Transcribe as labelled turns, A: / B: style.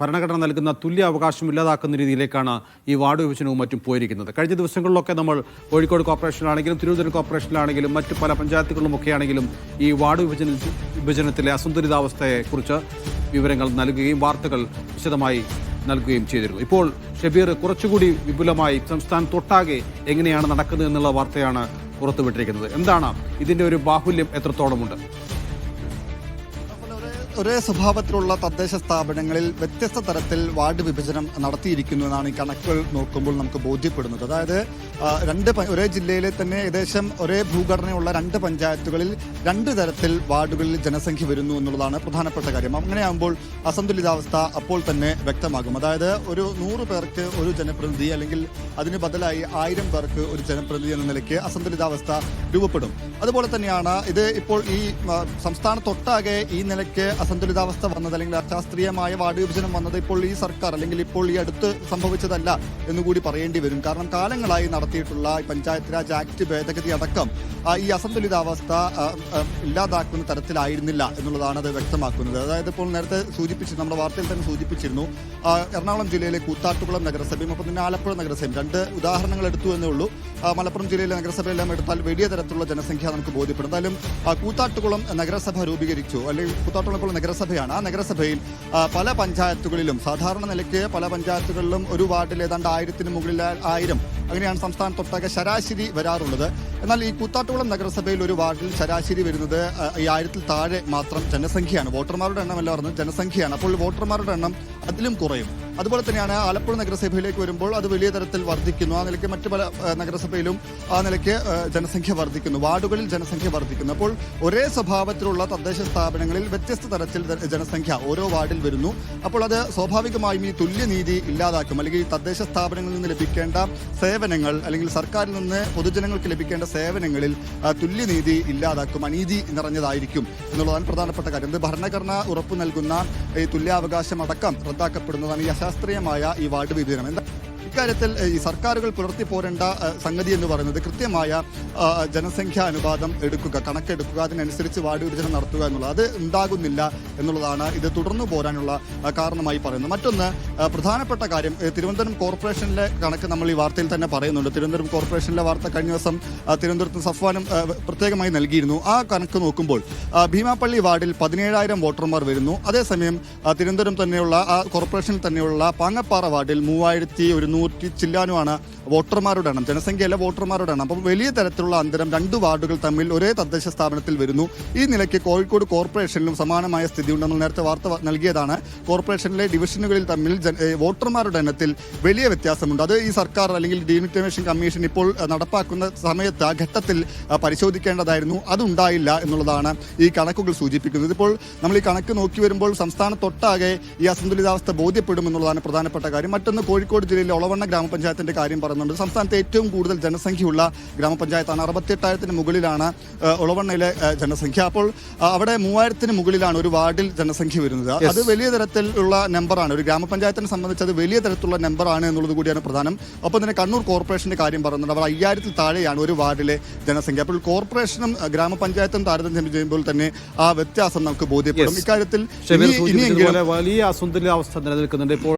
A: ഭരണഘടന നൽകുന്ന തുല്യ അവകാശം ഇല്ലാതാക്കുന്ന രീതിയിലേക്കാണ് ഈ വാർഡ് വിഭജനവും മറ്റും പോയിരിക്കുന്നത്. കഴിഞ്ഞ ദിവസങ്ങളിലൊക്കെ നമ്മൾ കോഴിക്കോട് കോർപ്പറേഷനിലാണെങ്കിലും തിരുവനന്തപുരം കോർപ്പറേഷനിലാണെങ്കിലും മറ്റ് പല പഞ്ചായത്തുകളിലുമൊക്കെ ആണെങ്കിലും ഈ വാർഡ് വിഭജനത്തിലെ അസന്തുലിതാവസ്ഥയെക്കുറിച്ച് വിവരങ്ങൾ നൽകുകയും വാർത്തകൾ വിശദമായി നൽകുകയും ചെയ്തിരുന്നു. ഇപ്പോൾ ഷബീർ കുറച്ചുകൂടി വിപുലമായി സംസ്ഥാനത്തൊട്ടാകെ എങ്ങനെയാണ് നടക്കുന്നത് എന്നുള്ള വാർത്തയാണ് പുറത്തുവിട്ടിരിക്കുന്നത്. എന്താണ് ഇതിൻ്റെ ഒരു ബാഹുല്യം എത്രത്തോളമുണ്ട്?
B: ഒരേ സ്വഭാവത്തിലുള്ള തദ്ദേശ സ്ഥാപനങ്ങളിൽ വ്യത്യസ്ത തരത്തിൽ വാർഡ് വിഭജനം നടത്തിയിരിക്കുന്നു എന്നാണ് ഈ കണക്കുകൾ നോക്കുമ്പോൾ നമുക്ക് ബോധ്യപ്പെടുന്നത്. അതായത് ഒരേ ജില്ലയിലെ തന്നെ ഏകദേശം ഒരേ ഭൂഘടനയുള്ള 2 പഞ്ചായത്തുകളിൽ 2 തരത്തിൽ വാർഡുകളിൽ ജനസംഖ്യ വരുന്നു എന്നുള്ളതാണ് പ്രധാനപ്പെട്ട കാര്യം. അങ്ങനെയാകുമ്പോൾ അസന്തുലിതാവസ്ഥ അപ്പോൾ തന്നെ വ്യക്തമാകും. അതായത് ഒരു 100 പേർക്ക് ഒരു ജനപ്രതിനിധി അല്ലെങ്കിൽ അതിന് ബദലായി 1000 പേർക്ക് ഒരു ജനപ്രതിനിധി എന്ന നിലയ്ക്ക് അസന്തുലിതാവസ്ഥ രൂപപ്പെടും. അതുപോലെ തന്നെയാണ് ഇത് ഇപ്പോൾ ഈ സംസ്ഥാനത്തൊട്ടാകെ ഈ നിലയ്ക്ക് അസന്തുലിതാവസ്ഥ വന്നത് അല്ലെങ്കിൽ അശാസ്ത്രീയമായ വാർഡ് വിഭജനം വന്നത് ഇപ്പോൾ ഈ സർക്കാർ അല്ലെങ്കിൽ ഇപ്പോൾ ഈ അടുത്ത് സംഭവിച്ചതല്ല എന്നുകൂടി പറയേണ്ടി വരും. കാരണം കാലങ്ങളായി നടത്തിയിട്ടുള്ള പഞ്ചായത്ത് രാജ് ആക്ട് ഭേദഗതി അടക്കം ഈ അസന്തുലിതാവസ്ഥ ഇല്ലാതാക്കുന്ന തരത്തിലായിരുന്നില്ല എന്നുള്ളതാണ് അത് വ്യക്തമാക്കുന്നത്. അതായത് ഇപ്പോൾ നേരത്തെ നമ്മുടെ വാർത്തയിൽ തന്നെ സൂചിപ്പിച്ചിരുന്നു, എറണാകുളം ജില്ലയിലെ കൂത്താട്ടുകുളം നഗരസഭയും ഒപ്പം തന്നെ ആലപ്പുഴ നഗരസഭയും 2 ഉദാഹരണങ്ങൾ എടുത്തു എന്നേ ഉള്ളൂ. മലപ്പുറം ജില്ലയിലെ നഗരസഭയെല്ലാം എടുത്താൽ വലിയ തരത്തിലുള്ള ജനസംഖ്യ നമുക്ക് ബോധ്യപ്പെടും. എന്തായാലും കൂത്താട്ടുകുളം നഗരസഭ രൂപീകരിച്ചു, അല്ലെങ്കിൽ കൂത്താട്ടുകുളം നഗരസഭയാണ്. ആ നഗരസഭയിൽ പല പഞ്ചായത്തുകളിലും സാധാരണ നിലയ്ക്ക് പല പഞ്ചായത്തുകളിലും ഒരു വാർഡിൽ ഏതാണ്ട് 1000-ന് മുകളിൽ 1000 അങ്ങനെയാണ് സംസ്ഥാനത്തൊട്ടാകെ ശരാശരി വരാറുള്ളത്. എന്നാൽ ഈ കൂത്താട്ടുകുളം നഗരസഭയിൽ ഒരു വാർഡിൽ ശരാശരി വരുന്നത് ഈ 1000-ൽ താഴെ മാത്രം ജനസംഖ്യയാണ്. വോട്ടർമാരുടെ എണ്ണമല്ല പറഞ്ഞത്, ജനസംഖ്യയാണ്. അപ്പോൾ വോട്ടർമാരുടെ എണ്ണം അതിലും കുറയും. അതുപോലെ തന്നെയാണ് ആലപ്പുഴ നഗരസഭയിലേക്ക് വരുമ്പോൾ അത് വലിയ തരത്തിൽ വർദ്ധിക്കുന്നു. ആ നിലയ്ക്ക് മറ്റു പല നഗരസഭയിലും ആ നിലയ്ക്ക് ജനസംഖ്യ വർദ്ധിക്കുന്നു, വാർഡുകളിൽ ജനസംഖ്യ വർദ്ധിക്കുന്നു. അപ്പോൾ ഒരേ സ്വഭാവത്തിലുള്ള തദ്ദേശ സ്ഥാപനങ്ങളിൽ വ്യത്യസ്ത തരത്തിൽ ജനസംഖ്യ ഓരോ വാർഡിൽ വരുന്നു. അപ്പോൾ അത് സ്വാഭാവികമായും ഈ തുല്യനീതി ഇല്ലാതാക്കും. അല്ലെങ്കിൽ ഈ തദ്ദേശ സ്ഥാപനങ്ങളിൽ നിന്ന് ലഭിക്കേണ്ട സേവനങ്ങൾ അല്ലെങ്കിൽ സർക്കാരിൽ നിന്ന് പൊതുജനങ്ങൾക്ക് ലഭിക്കേണ്ട സേവനങ്ങളിൽ തുല്യനീതി ഇല്ലാതാക്കും, അനീതി നിറഞ്ഞതായിരിക്കും എന്നുള്ളതാണ് പ്രധാനപ്പെട്ട കാര്യം. ഇത് ഭരണഘടന ഉറപ്പു നൽകുന്ന ഈ തുല്യാവകാശം അടക്കം റദ്ദാക്കപ്പെടുന്നതാണ് ഈ അശാസ്ത്രീയമായ ഈ വാർഡ് വിഭജനം. ഇക്കാര്യത്തിൽ ഈ സർക്കാരുകൾ പുലർത്തി പോരേണ്ട സംഗതി എന്ന് പറയുന്നത് കൃത്യമായ ജനസംഖ്യാ അനുപാതം എടുക്കുക, കണക്കെടുക്കുക, അതിനനുസരിച്ച് വാർഡ് വിഭജനം നടത്തുക എന്നുള്ളത്. അത് ഉണ്ടാകുന്നില്ല എന്നുള്ളതാണ് ഇത് തുടർന്നു പോരാനുള്ള കാരണമായി പറയുന്നത്. മറ്റൊന്ന് പ്രധാനപ്പെട്ട കാര്യം, തിരുവനന്തപുരം കോർപ്പറേഷനിലെ കണക്ക് നമ്മൾ ഈ വാർത്തയിൽ തന്നെ പറയുന്നുണ്ട്. തിരുവനന്തപുരം കോർപ്പറേഷനിലെ വാർത്ത കഴിഞ്ഞ ദിവസം തിരുവനന്തപുരത്ത് സഫ്വാനും പ്രത്യേകമായി നൽകിയിരുന്നു. ആ കണക്ക് നോക്കുമ്പോൾ ഭീമാപ്പള്ളി വാർഡിൽ 17,000 വോട്ടർമാർ വരുന്നു. അതേസമയം തിരുവനന്തപുരം തന്നെയുള്ള ആ കോർപ്പറേഷനിൽ തന്നെയുള്ള പാങ്ങപ്പാറ വാർഡിൽ 3,100 ചില്ലാനുമാണ് വോട്ടർമാരുടെ എണ്ണം, ജനസംഖ്യയല്ല വോട്ടർമാരുടെ എണ്ണം. അപ്പം വലിയ തരത്തിലുള്ള അന്തരം 2 വാർഡുകൾ തമ്മിൽ ഒരേ തദ്ദേശ സ്ഥാപനത്തിൽ വരുന്നു. ഈ നിലയ്ക്ക് കോഴിക്കോട് കോർപ്പറേഷനിലും സമാനമായ സ്ഥിതിയുണ്ട്. നമ്മൾ നേരത്തെ വാർത്ത നൽകിയതാണ്. കോർപ്പറേഷനിലെ ഡിവിഷനുകളിൽ തമ്മിൽ വോട്ടർമാരുടെ എണ്ണത്തിൽ വലിയ വ്യത്യാസമുണ്ട്. അത് ഈ സർക്കാർ അല്ലെങ്കിൽ ഡീലിമിറ്റേഷൻ കമ്മീഷൻ ഇപ്പോൾ നടപ്പാക്കുന്ന സമയത്ത് ആ ഘട്ടത്തിൽ പരിശോധിക്കേണ്ടതായിരുന്നു. അതുണ്ടായില്ല എന്നുള്ളതാണ് ഈ കണക്കുകൾ സൂചിപ്പിക്കുന്നത്. ഇപ്പോൾ നമ്മൾ ഈ കണക്ക് നോക്കി വരുമ്പോൾ സംസ്ഥാനത്തൊട്ടാകെ ഈ അസന്തുലിതാവസ്ഥ ബോധ്യപ്പെടുമെന്നുള്ളതാണ് പ്രധാനപ്പെട്ട കാര്യം. മറ്റൊന്ന് കോഴിക്കോട് ജില്ലയിലെ ഒളവണ്ണ ഗ്രാമപഞ്ചായത്തിന്റെ കാര്യം പറയുന്നുണ്ട്. സംസ്ഥാനത്തെ ഏറ്റവും കൂടുതൽ ജനസംഖ്യയുള്ള ഗ്രാമപഞ്ചായത്താണ്. 68,000-ന് മുകളിലാണ് ഒളവണ്ണയിലെ ജനസംഖ്യ. അപ്പോൾ അവിടെ 3,000-ന് മുകളിലാണ് ഒരു വാർഡിൽ ജനസംഖ്യ വരുന്നത്. അത് വലിയ തരത്തിലുള്ള നമ്പറാണ്. ഒരു ഗ്രാമപഞ്ചായത്തിനെ സംബന്ധിച്ച് അത് വലിയ തരത്തിലുള്ള നമ്പറാണ് എന്നുള്ളത് കൂടിയാണ് പ്രധാനം. ഒപ്പം തന്നെ കണ്ണൂർ കോർപ്പറേഷന്റെ കാര്യം പറയുന്നുണ്ട്. അവർ 5,000-ൽ താഴെയാണ് ഒരു വാർഡിലെ ജനസംഖ്യ. അപ്പോൾ കോർപ്പറേഷനും ഗ്രാമപഞ്ചായത്തും താരതമ്യം ചെയ്യുമ്പോൾ തന്നെ ആ വ്യത്യാസം നമുക്ക് ബോധ്യപ്പെടും. ഇക്കാര്യത്തിൽ
A: വലിയ അസന്തുലിതാവസ്ഥ നിലനിൽക്കുന്നുണ്ട് ഇപ്പോൾ.